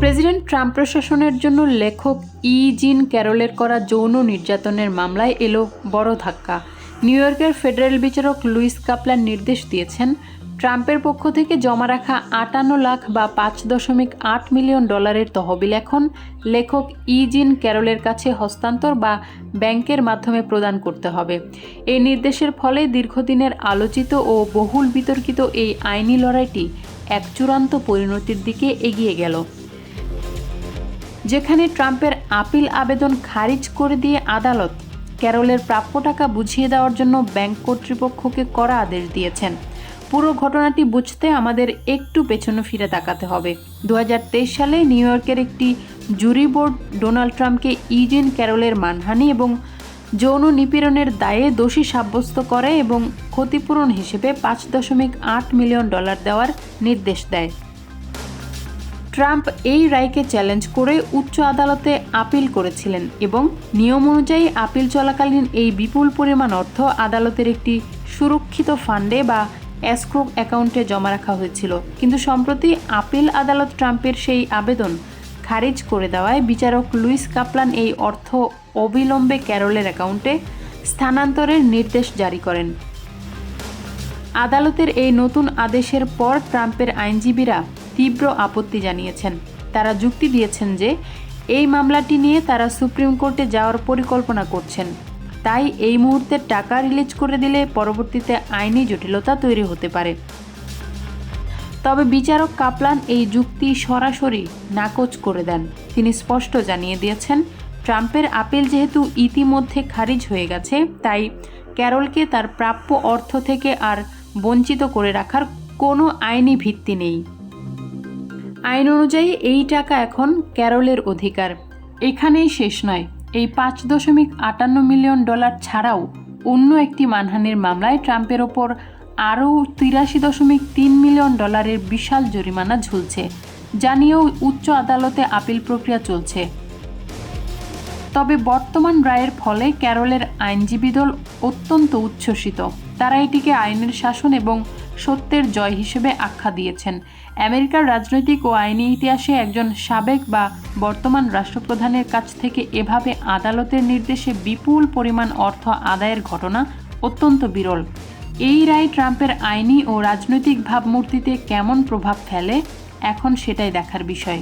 President Trump প্রশাসনের জন্য লেখক জিন ক্যারলের করা যৌন নির্যাতনের মামলায় এলো বড় ধাক্কা। নিউ ইয়র্কের ফেডারেল বিচারক লুইস কাপলান নির্দেশ দিয়েছেন, ট্রাম্পের পক্ষ থেকে জমা রাখা 58 লাখ বা $5.8 মিলিয়ন তহবিল এখন লেখক জিন ক্যারলের কাছে হস্তান্তর বা ব্যাংকের মাধ্যমে প্রদান করতে হবে। এই নির্দেশের ফলে দীর্ঘদিনের আলোচিত ও বহুল বিতর্কিত এই আইনি লড়াইটি এক চূড়ান্ত পরিণতির দিকে এগিয়ে গেল, যেখানে ট্রাম্পের আপিল আবেদন খারিজ করে দিয়ে আদালত ক্যারলের প্রাপ্য টাকা বুঝিয়ে দেওয়ার জন্য ব্যাংক কর্তৃপক্ষকে কড়া আদেশ দিয়েছেন। পুরো ঘটনাটি বুঝতে আমাদের একটু পেছনে ফিরে তাকাতে হবে। 2023 সালে নিউ ইয়র্কের একটি জুরি বোর্ড ডোনাল্ড ট্রাম্পকে জিন ক্যারলের মানহানি এবং যৌন নিপীড়নের দায়ে দোষী সাব্যস্ত করে এবং ক্ষতিপূরণ হিসেবে $5.8 মিলিয়ন দেওয়ার নির্দেশ দেয়। ট্রাম্প এই রায়কে চ্যালেঞ্জ করে উচ্চ আদালতে আপিল করেছিলেন এবং নিয়ম অনুযায়ী আপিল চলাকালীন এই বিপুল পরিমাণ অর্থ আদালতের একটি সুরক্ষিত ফান্ডে বা এসক্রো অ্যাকাউন্টে জমা রাখা হয়েছিল। কিন্তু সম্প্রতি আপিল আদালত ট্রাম্পের সেই আবেদন খারিজ করে দেওয়ায় বিচারক লুইস কাপলান এই অর্থ অবিলম্বে ক্যারলের অ্যাকাউন্টে স্থানান্তরের নির্দেশ জারি করেন। আদালতের এই নতুন আদেশের পর ট্রাম্পের আইনজীবীরা তীব্র আপত্তি জানিয়েছেন। তারা যুক্তি দিয়েছেন যে এই মামলাটি নিয়ে তারা সুপ্রিম কোর্টে যাওয়ার পরিকল্পনা করছেন, তাই এই মুহূর্তে টাকা রিলিজ করে দিলে পরবর্তীতে আইনি জটিলতা তৈরি হতে পারে। তবে বিচারক কাপলান এই যুক্তি সরাসরি নাকচ করে দেন। তিনি স্পষ্ট জানিয়ে দিয়েছেন, ট্রাম্পের আপিল যেহেতু ইতিমধ্যে খারিজ হয়ে গেছে, তাই ক্যারলকে তার প্রাপ্য অর্থ থেকে আর বঞ্চিত করে রাখার কোনো আইনি ভিত্তি নেই। আইন অনুযায়ী এই টাকা এখন ক্যারলের অধিকার। এখানেই শেষ নয়, এই $5.58 মিলিয়ন ছাড়াও অন্য একটি মানহানির মামলায় ট্রাম্পের ওপর আরও $83.3 মিলিয়ন বিশাল জরিমানা ঝুলছে, যা নিয়েও উচ্চ আদালতে আপিল প্রক্রিয়া চলছে। তবে বর্তমান রায়ের ফলে ক্যারলের আইনজীবী দল অত্যন্ত উচ্ছ্বসিত। তারা এটিকে আইনের শাসন এবং সত্যের জয় হিসেবে আখ্যা দিয়েছেন। আমেরিকার রাজনৈতিক ও আইনি ইতিহাসে একজন সাবেক বা বর্তমান রাষ্ট্রপ্রধানের কাছ থেকে এভাবে আদালতের নির্দেশে বিপুল পরিমাণ অর্থ আদায়ের ঘটনা অত্যন্ত বিরল। এই রায় ট্রাম্পের আইনি ও রাজনৈতিক ভাবমূর্তিতে কেমন প্রভাব ফেলে, এখন সেটাই দেখার বিষয়।